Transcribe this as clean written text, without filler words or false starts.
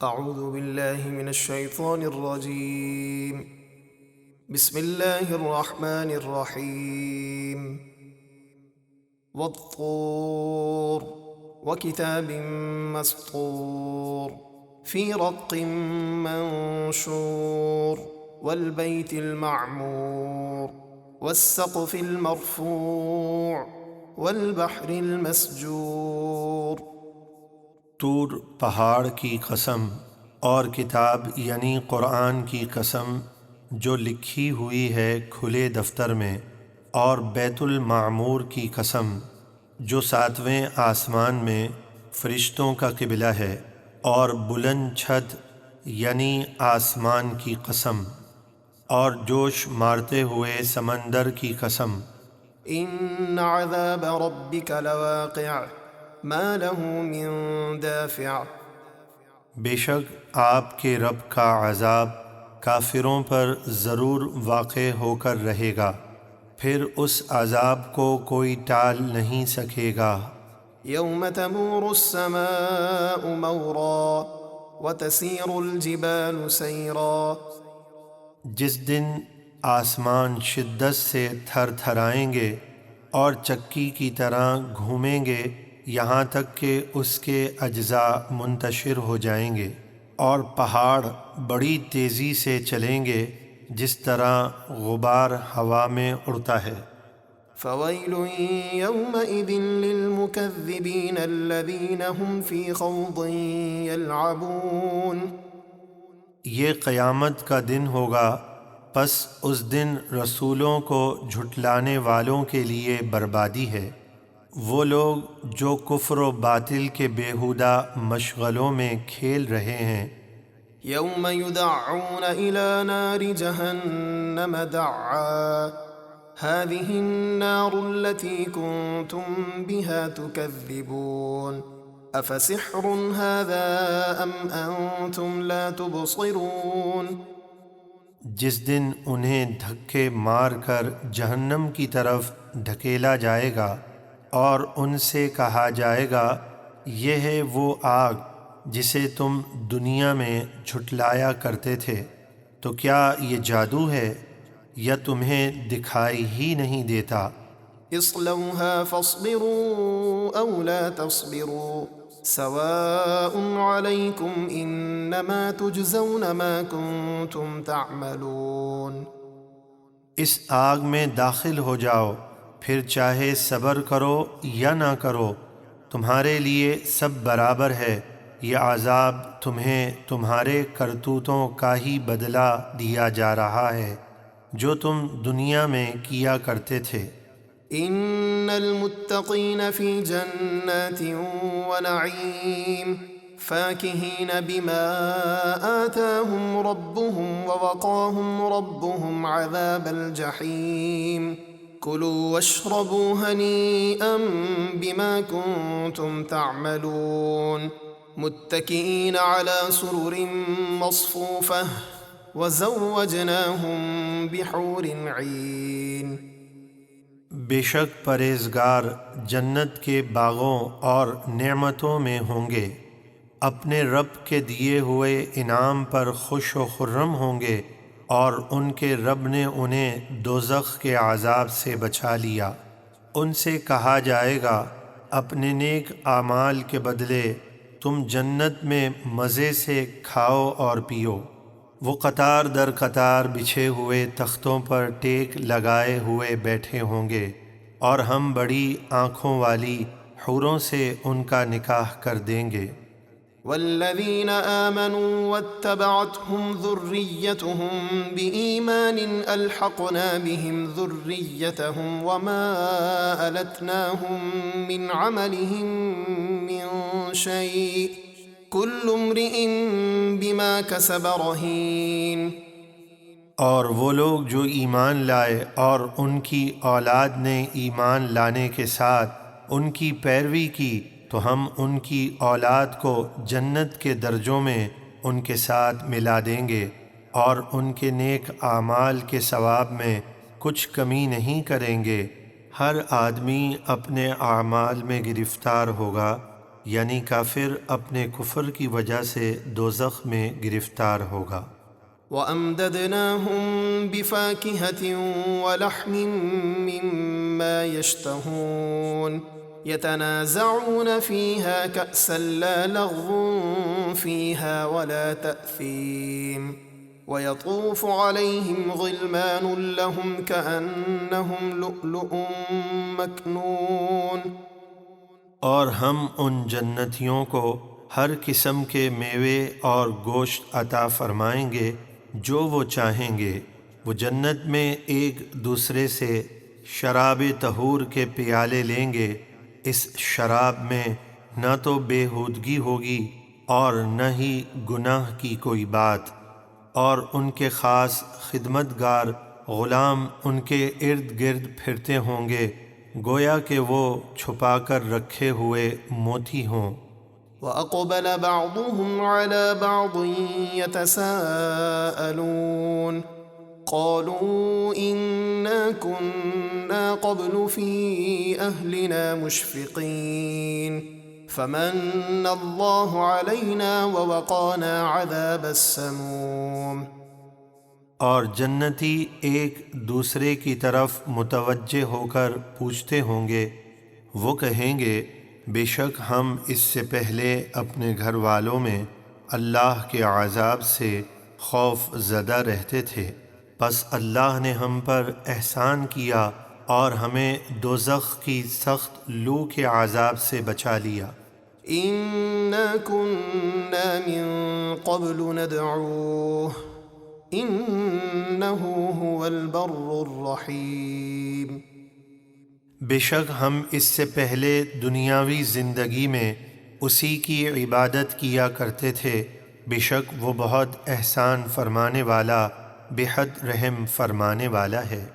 اعوذ باللہ من الشیطان الرجیم بسم اللہ الرحمن الرحیم والطور وکتاب مسطور فی رق منشور والبیت المعمور والسقف المرفوع والبحر المسجور۔ طور پہاڑ کی قسم اور کتاب یعنی قرآن کی قسم جو لکھی ہوئی ہے کھلے دفتر میں، اور بیت المعمور کی قسم جو ساتویں آسمان میں فرشتوں کا قبلہ ہے، اور بلند چھت یعنی آسمان کی قسم، اور جوش مارتے ہوئے سمندر کی قسم۔ ان عذاب ربک لواقع ما له من دافع۔ بے شک آپ کے رب کا عذاب کافروں پر ضرور واقع ہو کر رہے گا، پھر اس عذاب کو کوئی ٹال نہیں سکے گا۔ یوم تمور السماء مورا وتسیر الجبال سیرا۔ جس دن آسمان شدت سے تھر تھرائیں گے اور چکی کی طرح گھومیں گے، یہاں تک کہ اس کے اجزاء منتشر ہو جائیں گے، اور پہاڑ بڑی تیزی سے چلیں گے جس طرح غبار ہوا میں اڑتا ہے۔ فویل یومئذ للمکذبین الذین هم فی خوض یلعبون۔ یہ قیامت کا دن ہوگا، پس اس دن رسولوں کو جھٹلانے والوں کے لیے بربادی ہے۔ وہ لوگ جو کفر و باطل کے بیہودہ مشغلوں میں کھیل رہے ہیں۔ یوم یدعون الی نار جہنم دعا هذه النار التي كنتم بها تكذبون افسحر هذا ام انتم لا تبصرون۔ جس دن انہیں دھکے مار کر جہنم کی طرف ڈھکیلا جائے گا، اور ان سے کہا جائے گا یہ ہے وہ آگ جسے تم دنیا میں جھٹلایا کرتے تھے، تو کیا یہ جادو ہے یا تمہیں دکھائی ہی نہیں دیتا؟ اصلوها فاصبروا او لا تصبروا سواء علیکم انما تجزون ما کنتم تعملون۔ اس آگ میں داخل ہو جاؤ، پھر چاہے صبر کرو یا نہ کرو، تمہارے لیے سب برابر ہے، یہ عذاب تمہیں تمہارے کرتوتوں کا ہی بدلہ دیا جا رہا ہے جو تم دنیا میں کیا کرتے تھے۔ ان المتقین فی جنات ونعیم فاکہین بما آتاہم ربهم ووقاہم ربهم عذاب الجحیم۔ کلوا واشربوا ہنیئا بما کنتم تعملون متکئین علی سرر مصفوفہ وزوجناہم بحور عین۔ بے شک پرہیزگار جنت کے باغوں اور نعمتوں میں ہوں گے، اپنے رب کے دیے ہوئے انعام پر خوش و خرم ہوں گے، اور ان کے رب نے انہیں دوزخ کے عذاب سے بچا لیا۔ ان سے کہا جائے گا اپنے نیک اعمال کے بدلے تم جنت میں مزے سے کھاؤ اور پیو۔ وہ قطار در قطار بچھے ہوئے تختوں پر ٹیک لگائے ہوئے بیٹھے ہوں گے، اور ہم بڑی آنکھوں والی حوروں سے ان کا نکاح کر دیں گے۔ والذین آمنوا واتبعتهم ذریتهم بإیمان الحقنا بهم ذریتهم وما ألتناهم من عملهم من شیء کل امرئ بما کسب رہین۔ اور وہ لوگ جو ایمان لائے اور ان کی اولاد نے ایمان لانے کے ساتھ ان کی پیروی کی، تو ہم ان کی اولاد کو جنت کے درجوں میں ان کے ساتھ ملا دیں گے، اور ان کے نیک اعمال کے ثواب میں کچھ کمی نہیں کریں گے۔ ہر آدمی اپنے اعمال میں گرفتار ہوگا، یعنی کافر اپنے کفر کی وجہ سے دوزخ میں گرفتار ہوگا۔ وَأَمْدَدْنَاهُمْ بِفَاكِهَةٍ وَلَحْمٍ مِّمَّا يَشْتَهُونَ يَتَنَازَعُونَ فِيهَا كَأْسًا لَّا لَغْوٌ فِيهَا وَلَا تَأْثِيمٌ وَيَطُوفُ عَلَيْهِمْ غِلْمَانٌ لَّهُمْ كَأَنَّهُمْ لُؤْلُؤٌ مَّكْنُونٌ۔ اور ہم ان جنتیوں کو ہر قسم کے میوے اور گوشت عطا فرمائیں گے جو وہ چاہیں گے۔ وہ جنت میں ایک دوسرے سے شراب طہور کے پیالے لیں گے، اس شراب میں نہ تو بےہودگی ہوگی اور نہ ہی گناہ کی کوئی بات، اور ان کے خاص خدمتگار غلام ان کے ارد گرد پھرتے ہوں گے گویا کہ وہ چھپا کر رکھے ہوئے موتی ہوں۔ وَأَقْبَلَ بَعْضُهُمْ عَلَى بَعْضٍ يَتَسَاءَلُونَ قَالُوا إِنَّا كُنَّا قَبْلُ فِي أَهْلِنَا مُشْفِقِينَ فَمَنَّ اللَّهُ عَلَيْنَا وَوَقَانَا عَذَابَ السَّمُومِ۔ اور جنتی ایک دوسرے کی طرف متوجہ ہو کر پوچھتے ہوں گے، وہ کہیں گے بے شک ہم اس سے پہلے اپنے گھر والوں میں اللہ کے عذاب سے خوف زدہ رہتے تھے، پس اللہ نے ہم پر احسان کیا اور ہمیں دوزخ کی سخت لو کے عذاب سے بچا لیا۔ إِنَّا كُنَّا مِن قَبْلُ نَدْعُوهُ إِنَّهُ هُوَ الْبَرُّ الرَّحِيمُ۔ بے شک ہم اس سے پہلے دنیاوی زندگی میں اسی کی عبادت کیا کرتے تھے، بے شک وہ بہت احسان فرمانے والا، بے حد رحم فرمانے والا ہے۔